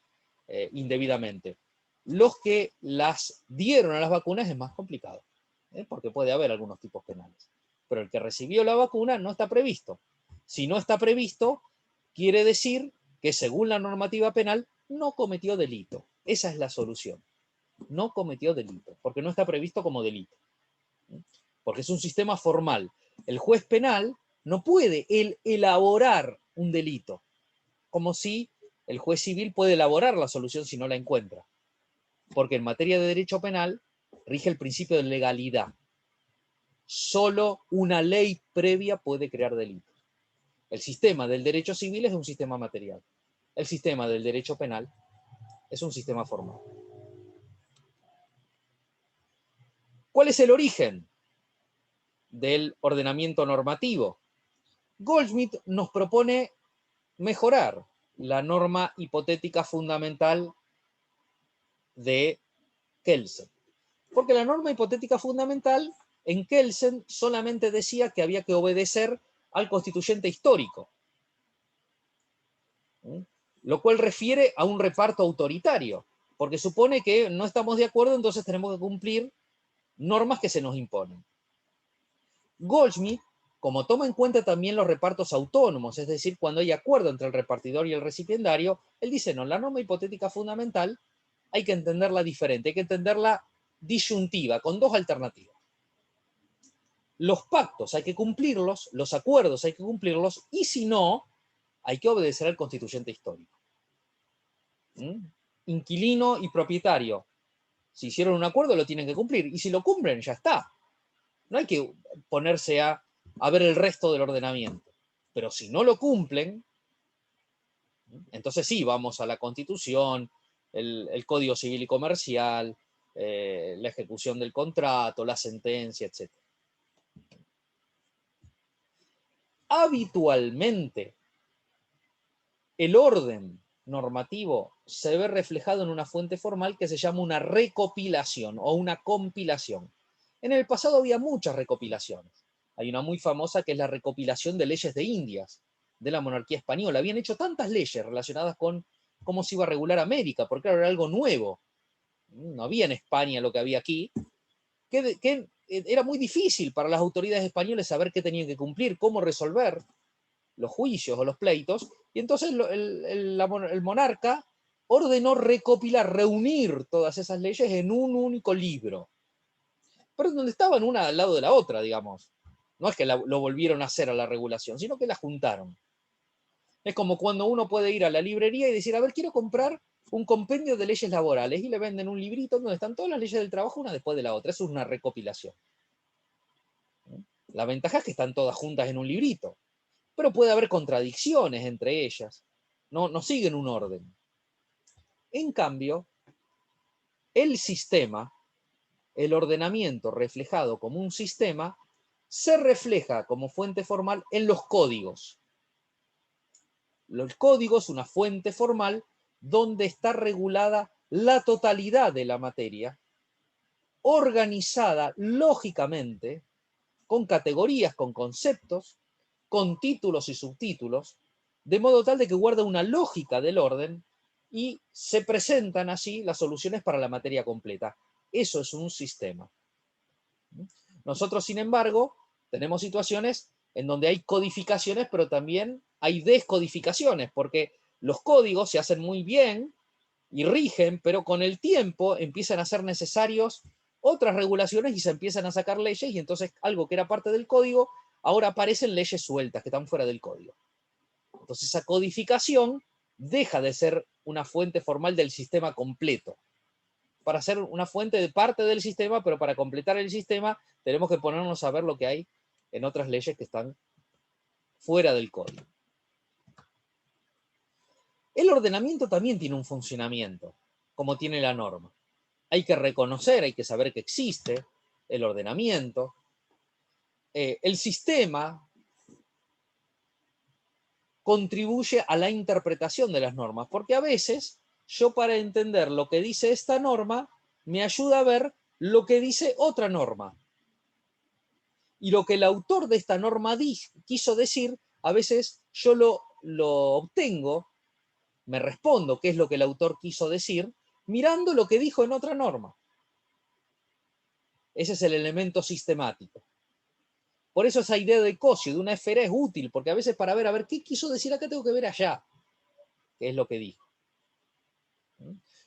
indebidamente. Los que las dieron a las vacunas es más complicado, porque puede haber algunos tipos penales. Pero el que recibió la vacuna no está previsto. Si no está previsto, quiere decir que según la normativa penal no cometió delito. Esa es la solución. No cometió delito, porque no está previsto como delito. Porque es un sistema formal. El juez penal no puede él elaborar un delito, como si el juez civil puede elaborar la solución si no la encuentra. Porque en materia de derecho penal rige el principio de legalidad. Solo una ley previa puede crear delito. El sistema del derecho civil es un sistema material. El sistema del derecho penal es un sistema formal. ¿Cuál es el origen del ordenamiento normativo? Goldschmidt nos propone mejorar la norma hipotética fundamental de Kelsen. Porque la norma hipotética fundamental en Kelsen solamente decía que había que obedecer al constituyente histórico, lo cual refiere a un reparto autoritario, porque supone que no estamos de acuerdo, entonces tenemos que cumplir normas que se nos imponen. Goldschmidt, como toma en cuenta también los repartos autónomos, es decir, cuando hay acuerdo entre el repartidor y el recipiendario, él dice, no, la norma hipotética fundamental hay que entenderla diferente, hay que entenderla disyuntiva, con dos alternativas. Los pactos hay que cumplirlos, los acuerdos hay que cumplirlos, y si no, hay que obedecer al constituyente histórico. Inquilino y propietario, si hicieron un acuerdo lo tienen que cumplir, y si lo cumplen, ya está. No hay que ponerse a ver el resto del ordenamiento. Pero si no lo cumplen, entonces sí, vamos a la Constitución, el Código Civil y Comercial, la ejecución del contrato, la sentencia, etc. Habitualmente, el orden normativo se ve reflejado en una fuente formal que se llama una recopilación o una compilación. En el pasado había muchas recopilaciones. Hay una muy famosa que es la recopilación de leyes de Indias, de la monarquía española. Habían hecho tantas leyes relacionadas con cómo se iba a regular América, porque era algo nuevo. No había en España lo que había aquí, que era muy difícil para las autoridades españolas saber qué tenían que cumplir, cómo resolver los juicios o los pleitos, y entonces el monarca ordenó recopilar, reunir todas esas leyes en un único libro, pero donde estaban una al lado de la otra, digamos. No es que lo volvieron a hacer a la regulación, sino que la juntaron. Es como cuando uno puede ir a la librería y decir, a ver, quiero comprar un compendio de leyes laborales, y le venden un librito donde están todas las leyes del trabajo una después de la otra. Eso es una recopilación. La ventaja es que están todas juntas en un librito, pero puede haber contradicciones entre ellas. No siguen un orden. En cambio, el sistema, el ordenamiento reflejado como un sistema, se refleja como fuente formal en los códigos. El código es una fuente formal donde está regulada la totalidad de la materia, organizada lógicamente, con categorías, con conceptos, con títulos y subtítulos, de modo tal de que guarda una lógica del orden y se presentan así las soluciones para la materia completa. Eso es un sistema. Nosotros, sin embargo, tenemos situaciones en donde hay codificaciones, pero también hay descodificaciones, porque los códigos se hacen muy bien y rigen, pero con el tiempo empiezan a ser necesarios otras regulaciones y se empiezan a sacar leyes, y entonces algo que era parte del código, ahora aparecen leyes sueltas que están fuera del código. Entonces esa codificación deja de ser una fuente formal del sistema completo, para ser una fuente de parte del sistema, pero para completar el sistema tenemos que ponernos a ver lo que hay en otras leyes que están fuera del código. El ordenamiento también tiene un funcionamiento, como tiene la norma. Hay que reconocer, hay que saber que existe el ordenamiento. El sistema contribuye a la interpretación de las normas, porque a veces yo, para entender lo que dice esta norma, me ayuda a ver lo que dice otra norma. Y lo que el autor de esta norma quiso decir, a veces yo lo obtengo, me respondo qué es lo que el autor quiso decir, mirando lo que dijo en otra norma. Ese es el elemento sistemático. Por eso esa idea de Cosio, de una esfera, es útil, porque a veces para ver, a ver, ¿qué quiso decir acá? Tengo que ver allá, qué es lo que dijo.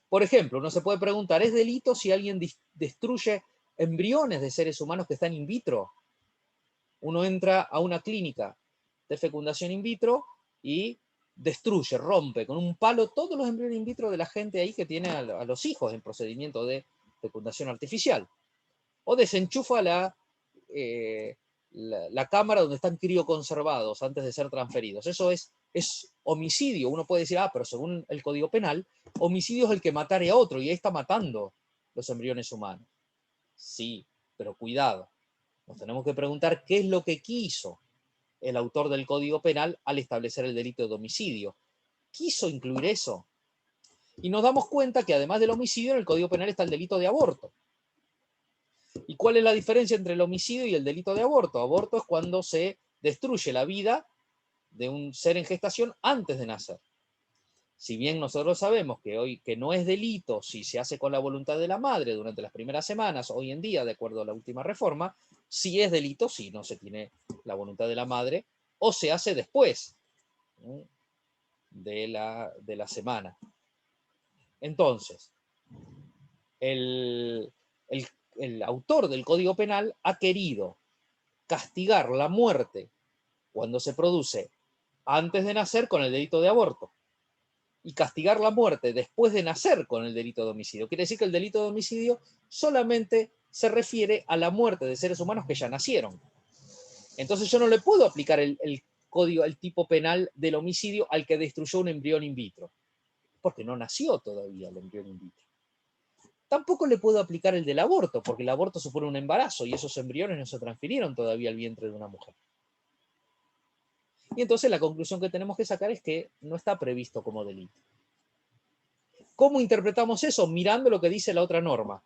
Por ejemplo, uno se puede preguntar, ¿es delito si alguien destruye embriones de seres humanos que están in vitro? Uno entra a una clínica de fecundación in vitro y destruye, rompe con un palo todos los embriones in vitro de la gente ahí que tiene a los hijos en procedimiento de fecundación artificial. O desenchufa la cámara donde están crioconservados antes de ser transferidos. Eso es homicidio. Uno puede decir, pero según el Código Penal, homicidio es el que matare a otro, y ahí está matando los embriones humanos. Sí, pero cuidado. Nos tenemos que preguntar qué es lo que quiso el autor del Código Penal al establecer el delito de homicidio. ¿Quiso incluir eso? Y nos damos cuenta que además del homicidio, en el Código Penal está el delito de aborto. ¿Y cuál es la diferencia entre el homicidio y el delito de aborto? Aborto es cuando se destruye la vida de un ser en gestación antes de nacer. Si bien nosotros sabemos que hoy que no es delito si se hace con la voluntad de la madre durante las primeras semanas, hoy en día, de acuerdo a la última reforma, sí es delito si no se tiene la voluntad de la madre o se hace después de la semana. Entonces, el autor del Código Penal ha querido castigar la muerte cuando se produce antes de nacer con el delito de aborto, y castigar la muerte después de nacer con el delito de homicidio. Quiere decir que el delito de homicidio solamente se refiere a la muerte de seres humanos que ya nacieron. Entonces yo no le puedo aplicar el código, el tipo penal del homicidio al que destruyó un embrión in vitro, porque no nació todavía el embrión in vitro. Tampoco le puedo aplicar el del aborto, porque el aborto supone un embarazo y esos embriones no se transfirieron todavía al vientre de una mujer. Y entonces la conclusión que tenemos que sacar es que no está previsto como delito. ¿Cómo interpretamos eso? Mirando lo que dice la otra norma,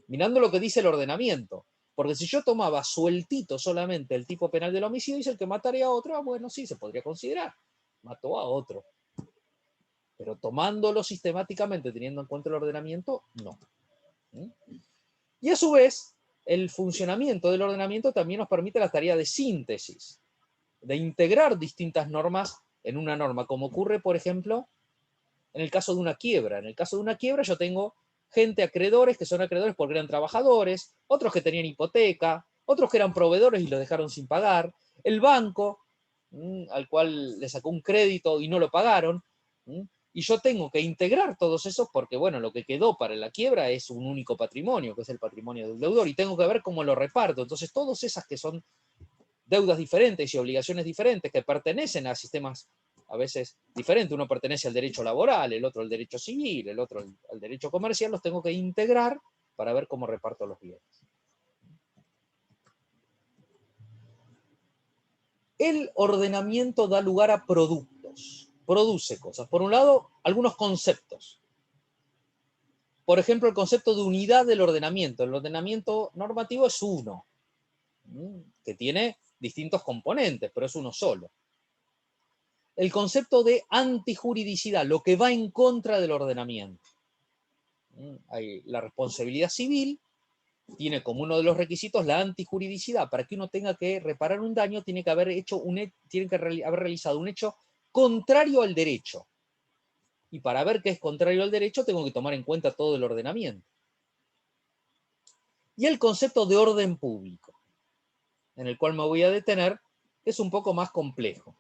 mirando lo que dice el ordenamiento. Porque si yo tomaba sueltito solamente el tipo penal del homicidio, dice el que mataría a otro, bueno, sí, se podría considerar, mató a otro. Pero tomándolo sistemáticamente, teniendo en cuenta el ordenamiento, no. Y a su vez, el funcionamiento del ordenamiento también nos permite la tarea de síntesis, de integrar distintas normas en una norma, como ocurre, por ejemplo, en el caso de una quiebra. En el caso de una quiebra yo tengo gente, acreedores, que son acreedores porque eran trabajadores, otros que tenían hipoteca, otros que eran proveedores y lo dejaron sin pagar, el banco, al cual le sacó un crédito y no lo pagaron, y yo tengo que integrar todos esos porque, bueno, lo que quedó para la quiebra es un único patrimonio, que es el patrimonio del deudor, y tengo que ver cómo lo reparto. Entonces, todas esas que son deudas diferentes y obligaciones diferentes que pertenecen a sistemas, a veces diferentes. Uno pertenece al derecho laboral, el otro al derecho civil, el otro al derecho comercial. Los tengo que integrar para ver cómo reparto los bienes. El ordenamiento da lugar a productos, produce cosas. Por un lado, algunos conceptos. Por ejemplo, el concepto de unidad del ordenamiento. El ordenamiento normativo es uno, que tiene distintos componentes, pero es uno solo. El concepto de antijuridicidad, lo que va en contra del ordenamiento. Hay la responsabilidad civil tiene como uno de los requisitos la antijuridicidad. Para que uno tenga que reparar un daño, tiene que haber realizado un hecho contrario al derecho. Y para ver qué es contrario al derecho, tengo que tomar en cuenta todo el ordenamiento. Y el concepto de orden público, en el cual me voy a detener, es un poco más complejo.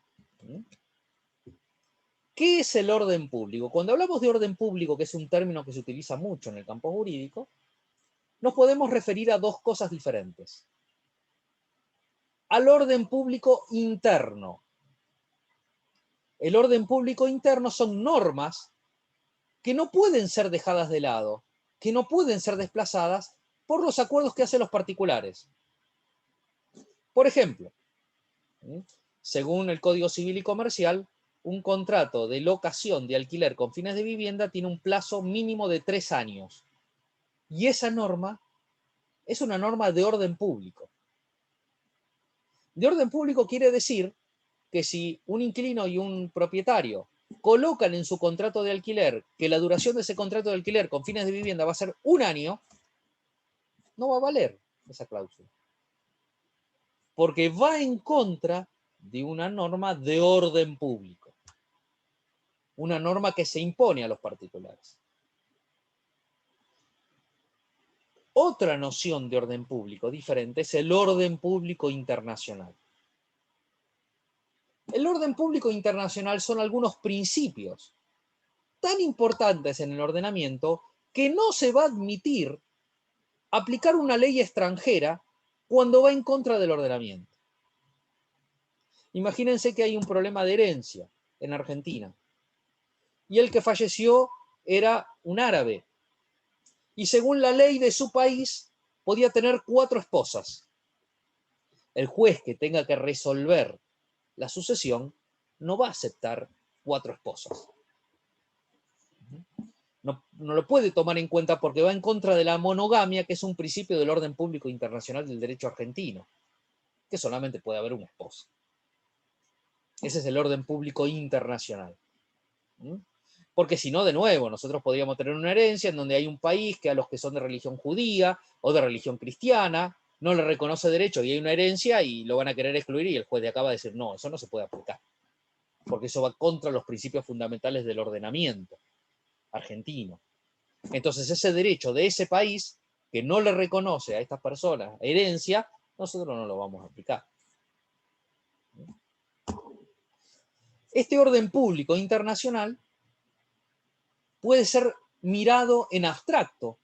¿Qué es el orden público? Cuando hablamos de orden público, que es un término que se utiliza mucho en el campo jurídico, nos podemos referir a dos cosas diferentes. Al orden público interno. El orden público interno son normas que no pueden ser dejadas de lado, que no pueden ser desplazadas por los acuerdos que hacen los particulares. Por ejemplo, según el Código Civil y Comercial, un contrato de locación de alquiler con fines de vivienda tiene un plazo mínimo de 3 años. Y esa norma es una norma de orden público. De orden público quiere decir que si un inquilino y un propietario colocan en su contrato de alquiler que la duración de ese contrato de alquiler con fines de vivienda va a ser 1 año, no va a valer esa cláusula. Porque va en contra de una norma de orden público. Una norma que se impone a los particulares. Otra noción de orden público diferente es el orden público internacional. El orden público internacional son algunos principios tan importantes en el ordenamiento que no se va a admitir aplicar una ley extranjera cuando va en contra del ordenamiento. Imagínense que hay un problema de herencia en Argentina y el que falleció era un árabe y según la ley de su país podía tener 4 esposas. El juez que tenga que resolver la sucesión no va a aceptar 4 esposas. No lo puede tomar en cuenta porque va en contra de la monogamia, que es un principio del orden público internacional del derecho argentino, que solamente puede haber una esposa. Ese es el orden público internacional. Porque si no, de nuevo, nosotros podríamos tener una herencia en donde hay un país que a los que son de religión judía o de religión cristiana no le reconoce derecho y hay una herencia y lo van a querer excluir y el juez de acá va a decir, no, eso no se puede aplicar, porque eso va contra los principios fundamentales del ordenamiento argentino. Entonces ese derecho de ese país que no le reconoce a estas personas herencia, nosotros no lo vamos a aplicar. Este orden público internacional puede ser mirado en abstracto,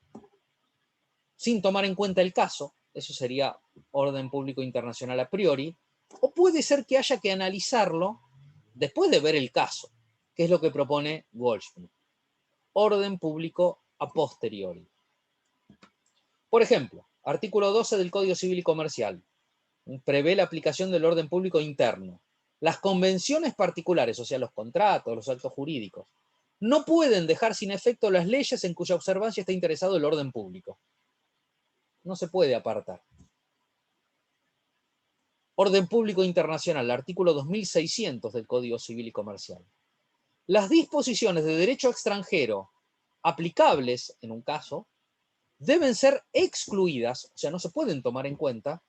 sin tomar en cuenta el caso, eso sería orden público internacional a priori, o puede ser que haya que analizarlo después de ver el caso, que es lo que propone Goldschmidt. Orden público a posteriori. Por ejemplo, artículo 12 del Código Civil y Comercial prevé la aplicación del orden público interno. Las convenciones particulares, o sea, los contratos, los actos jurídicos, no pueden dejar sin efecto las leyes en cuya observancia está interesado el orden público. No se puede apartar. Orden público internacional, artículo 2600 del Código Civil y Comercial. Las disposiciones de derecho extranjero aplicables en un caso deben ser excluidas, o sea, no se pueden tomar en cuenta,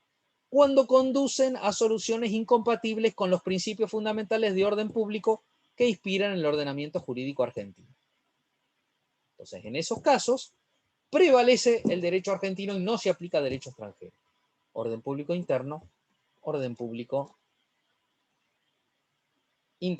cuando conducen a soluciones incompatibles con los principios fundamentales de orden público que inspiran el ordenamiento jurídico argentino. Entonces, en esos casos, prevalece el derecho argentino y no se aplica derecho extranjero. Orden público interno, orden público internacional.